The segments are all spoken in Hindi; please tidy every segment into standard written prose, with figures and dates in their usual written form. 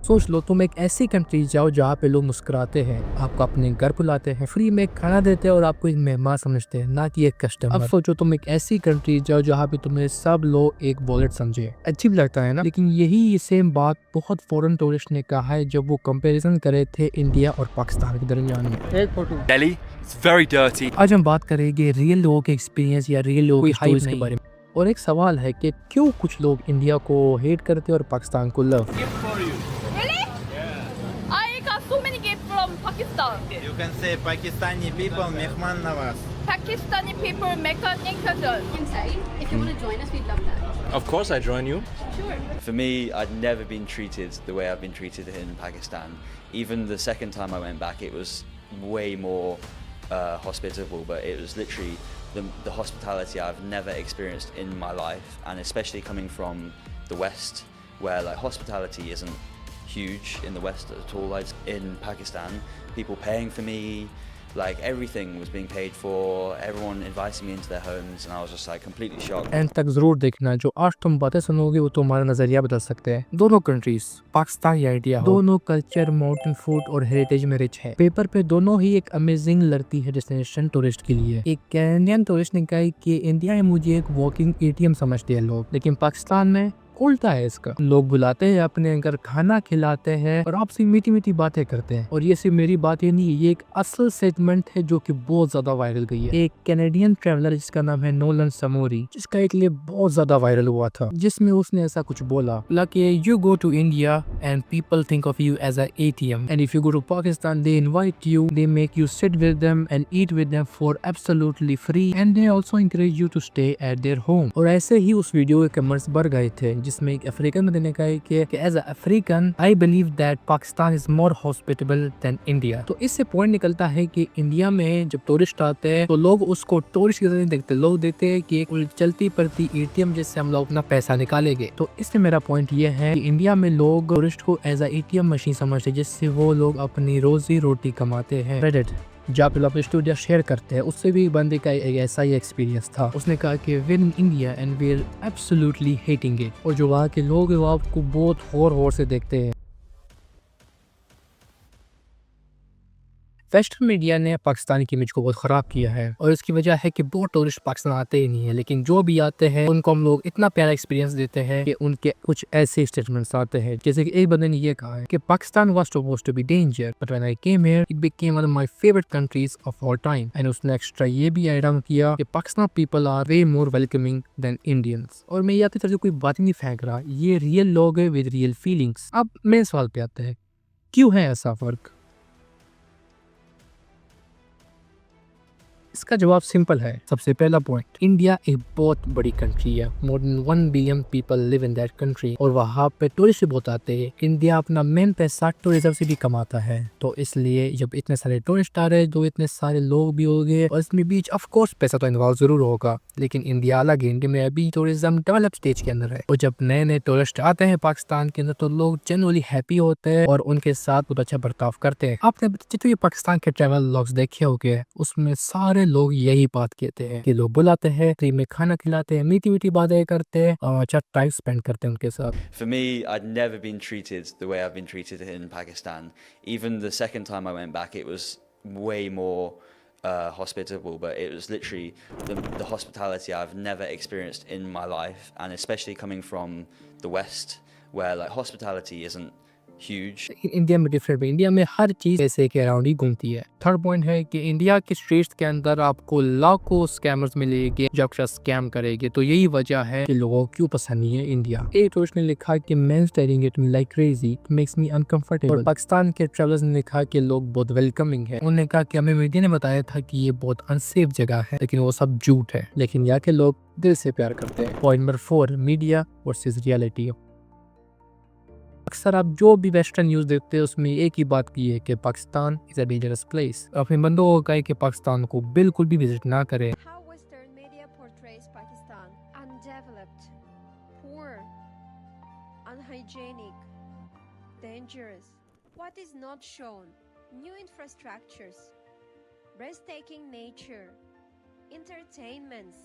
सोच लो तुम एक ऐसी कंट्री जाओ जहाँ पे लोग मुस्कुराते हैं, आपको अपने घर बुलाते हैं, फ्री में खाना देते हैं और आपको एक मेहमान समझते हैं, ना कि एक कस्टमर। अब सोचो तुम एक ऐसी कंट्री जाओ जहाँ पे तुम्हें सब लोग एक वॉलेट समझे। अजीब लगता है ना? लेकिन यही सेम बात बहुत फॉरेन टूरिस्ट ने कहा है जब वो कंपैरिजन करे थे इंडिया और पाकिस्तान के दरमियान में। एक photo Delhi, it's very dirty. आज हम बात करेंगे रियल लोगों के एक्सपीरियंस या रियल लोगों की स्टोरीज के बारे में। और एक सवाल है कि क्यों कुछ लोग इंडिया को हेट करते हैं और पाकिस्तान को love. Really? I got so many gifts from Pakistan. You can say Pakistani people, Mehman Nawaz. Pakistani people mechanic Inside, if you want to join us, we'd love that. Of course, I join you. Sure. For me, I'd never been treated the way I've been treated in Pakistan. Even the second time I went back, it was way more hospitable, but it was literally the hospitality I've never experienced in my life, and especially coming from the West, where like hospitality isn't huge in the West at all. Like in Pakistan, people paying for me, like everything was being paid for, everyone inviting me into their homes, and I was just like completely shocked. And तक जरूर देखना, जो आज तुम बातें सुनोगे वो तुम्हारा नजरिया बदल सकते हैं। दोनों कंट्रीज, पाकिस्तान या इंडिया, दोनों कल्चर, माउंटेन फूड और हेरिटेज में रिच है। पेपर पे दोनों ही एक अमेजिंग लगती है डेस्टिनेशन टूरिस्ट के लिए। एक कैनेडियन टूरिस्ट ने कहा कि इंडिया में मुझे एक वॉकिंग एटीएम समझते हैं लोग, लेकिन पाकिस्तान में उल्टा है इसका। लोग बुलाते हैं, अपने घर खाना खिलाते हैं और आपसे मीठी मीठी बातें करते हैं। और ये सिर्फ मेरी बातें नहीं, ये एक असल स्टेटमेंट है जो कि बहुत ज्यादा वायरल गई है। एक कैनेडियन ट्रैवलर जिसका नाम है नोलन समोरी, जिसका एक लिए बहुत ज्यादा वायरल हुआ था, जिसमें उसने ऐसा कुछ बोला कि you go to India and people think of you as a ATM, and if you go to Pakistan they invite you, they make you sit with them and eat with them for absolutely free, and they also encourage you to stay at their home. और ऐसे ही उस वीडियो के कमेंट्स बढ़ गए थे, जिसमें एक अफ्रीकन बंदे ने कहा कि as a African I believe that Pakistan is more hospitable than India. तो इससे पॉइंट निकलता है कि इंडिया में जब टूरिस्ट आते हैं तो लोग उसको टूरिस्ट की तरह नहीं देखते, लोग देखते हैं कि एक चलती पड़ती एटीएम जिससे हम लोग अपना पैसा निकालेंगे। तो इससे मेरा पॉइंट ये है कि इंडिया में लोग टूरिस्ट को एज अ एटीएम मशीन समझते हैं, जिससे वो लोग अपनी रोजी रोटी कमाते हैं। रेडिट जहाँ पे लोग अपनी स्टोरी शेयर करते हैं, उससे भी बंदे का एक ऐसा ही एक्सपीरियंस था। उसने कहा कि we in India and we are absolutely hating it, और जो वहाँ के लोग हैं वो आपको बहुत गौर से देखते हैं। वेस्टर्न मीडिया ने पाकिस्तान की इमेज को बहुत ख़राब किया है, और इसकी वजह है कि बहुत टूरिस्ट पाकिस्तान आते ही नहीं है, लेकिन जो भी आते हैं उनको हम लोग इतना प्यारा एक्सपीरियंस देते हैं कि उनके कुछ ऐसे स्टेटमेंट्स आते हैं, जैसे कि एक बंदे ने ये कहा है कि Pakistan was supposed to be danger but when I came here it became one of my favourite countries of all time. And उसने एक्स्ट्रा ये भी ऐड ऑन किया कि Pakistan people are way more welcoming than Indians. और मैं यहाँ की तरफ से कोई बात ही नहीं फेंक रहा, ये रियल लोग है विद रियल फीलिंग्स। अब मेन सवाल पे आते हैं, क्यों है ऐसा फर्क? इसका जवाब सिंपल है। सबसे पहला पॉइंट, इंडिया एक बहुत बड़ी कंट्री है, more than 1 billion people live in that country, और वहाँ पे टूरिस्ट बहुत आते हैं। इंडिया अपना मेन पैसा टूरिज्म से भी कमाता है, तो इसलिए जब इतने सारे टूरिस्ट आ रहे हैं तो इतने सारे लोग भी हो गए, और इसमें बीच ऑफ कोर्स पैसा तो इन्वॉल्व जरूर होगा, लेकिन इंडिया अलग है। इंडिया में अभी टूरिज्म डेवलप स्टेज के अंदर है, और जब नए नए टूरिस्ट आते हैं पाकिस्तान के अंदर तो लोग जनरली हैप्पी होते हैं और उनके साथ बहुत अच्छा बर्ताव करते हैं। आपने जितने पाकिस्तान के ट्रैवल व्लॉग्स देखे होंगे उसमें सारे लोग यही बात कहते हैं कि लोग बुलाते हैं, फ्री में खाना खिलाते हैं, मीठी मीठी बातें करते हैं और अच्छा टाइम स्पेंड करते हैं उनके साथ। For me, I'd never been treated the way I've been treated in Pakistan. Even the second time I went back, it was way more hospitable, but it was literally the hospitality I've never experienced in my life, and especially coming from the West, where like hospitality isn't huge. India में डिफरेंट है, इंडिया में हर चीज पैसे के अराउंड ही घूमती है। थर्ड पॉइंट है कि इंडिया के स्ट्रीट्स के अंदर आपको लाखों स्कैमर्स मिलेंगे जो आपका स्कैम करेंगे, तो यही वजह है कि लोगों को क्यों पसंद नहीं है इंडिया। एक टूरिस्ट ने लिखा कि मैं steering it me like crazy, it makes me uncomfortable. और पाकिस्तान के ट्रैवलर्स ने लिखा कि लोग बहुत वेलकमिंग है। उन्होंने कहा कि हमें मीडिया ने बताया था कि ये बहुत अनसेफ जगह है, लेकिन वो सब झूठ है, लेकिन यहाँ के लोग दिल से प्यार करते हैं। Point number 4, media versus reality. अक्सर आप जो भी वेस्टर्न न्यूज़ देखते हैं उसमें एक ही बात की है कि Pakistan is a dangerous place. अपने बंदों को कहे कि पाकिस्तान को बिल्कुल भी विजिट ना करें। How Western media portrays Pakistan: undeveloped, poor, unhygienic, dangerous. What is not shown? New infrastructures, breathtaking nature, entertainments,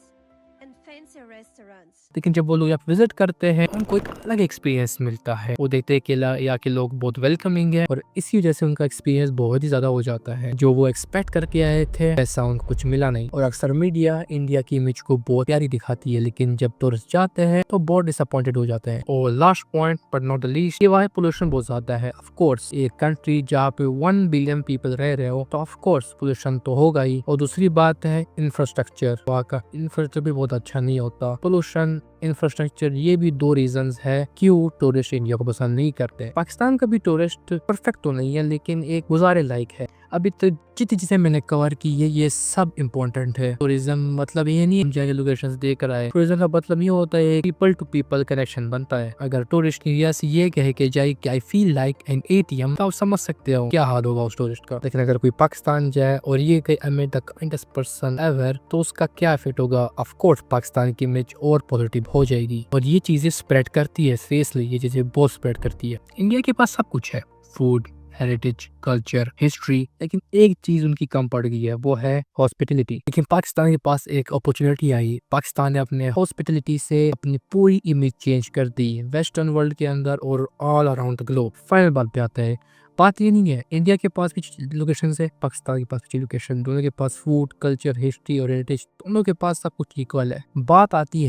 and fancy restaurants. लेकिन जब वो लोग यहाँ विजिट करते हैं उनको एक अलग एक्सपीरियंस मिलता है। वो देखते हैं कि यहाँ के लोग बहुत वेलकमिंग है और इसी वजह से उनका एक्सपीरियंस बहुत ही ज्यादा हो जाता है। जो वो एक्सपेक्ट करके आए थे ऐसा उनको कुछ मिला नहीं। और अक्सर मीडिया इंडिया की इमेज को बहुत प्यारी दिखाती है, लेकिन जब टूरिस्ट जाते हैं तो बहुत डिसअपॉइंटेड हो जाते हैं। और last point but not the least, ये वहाँ पोल्यूशन बहुत ज्यादा है। ऑफ कोर्स एक कंट्री जहाँ पे 1 बिलियन पीपल रह रहे हो तो ऑफ कोर्स पोल्यूशन तो होगा ही। और दूसरी बात है इंफ्रास्ट्रक्चर, वहाँ का इंफ्रास्ट्रक्चर भी बहुत अच्छा नहीं होता। पोल्यूशन, इंफ्रास्ट्रक्चर, ये भी 2 रीजंस है क्यों टूरिस्ट इंडिया को पसंद नहीं करते। पाकिस्तान का भी टूरिस्ट परफेक्ट तो नहीं है लेकिन एक गुजारे लायक है। अभी तो जितनी चीजें मैंने कवर की है ये सब इम्पोर्टेंट है। टूरिज्म मतलब ये नहीं है लोकेशन देख रहा है। टूरिज्म का मतलब ये होता है पीपल टू पीपल कनेक्शन बनता है। अगर टूरिस्ट एरिया से ये कहे कि जाए कि I feel like an ATM तो आप समझ सकते हो क्या हाल होगा उस टूरिस्ट का। लेकिन अगर कोई पाकिस्तान जाए और ये कहे I am the kindest person ever तो उसका क्या इफेक्ट होगा। ऑफ कोर्स पाकिस्तान की इमेज और पॉजिटिव हो जाएगी और ये चीजें स्प्रेड करती है। सीरियसली ये चीजें बहुत स्प्रेड करती है। इंडिया के पास सब कुछ है, फूड, हेरिटेज, कल्चर, हिस्ट्री, लेकिन एक चीज उनकी कम पड़ गई है वो है हॉस्पिटलिटी। लेकिन पाकिस्तान के पास एक अपॉर्चुनिटी आई। पाकिस्तान ने अपने हॉस्पिटलिटी से अपनी पूरी इमेज चेंज कर दी वेस्टर्न वर्ल्ड के अंदर और all around the globe. Final बात पे आता है, बात ये नहीं है इंडिया के पास भी लोकेशन है, पाकिस्तान के पास भी लोकेशन, दोनों के पास फूड, कल्चर, हिस्ट्री और हेरिटेज, दोनों के पास सब कुछ इक्वल है। बात आती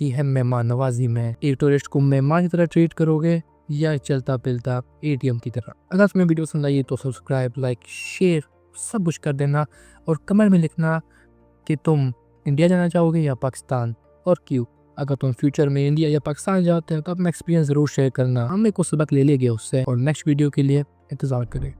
है मेहमान नवाजी में। एक टूरिस्ट को मेहमान की तरह ट्रीट करोगे या चलता फिरता ATM की तरह। अगर तुम्हें वीडियो पसंद आई तो सब्सक्राइब, लाइक, शेयर सब कुछ कर देना और कमेंट में लिखना कि तुम इंडिया जाना चाहोगे या पाकिस्तान और क्यों। अगर तुम फ्यूचर में इंडिया या पाकिस्तान जाते हो तो अपना एक्सपीरियंस जरूर शेयर करना। हमें कुछ सबक ले लेंगे उससे। और नेक्स्ट वीडियो के लिए इंतजार करें।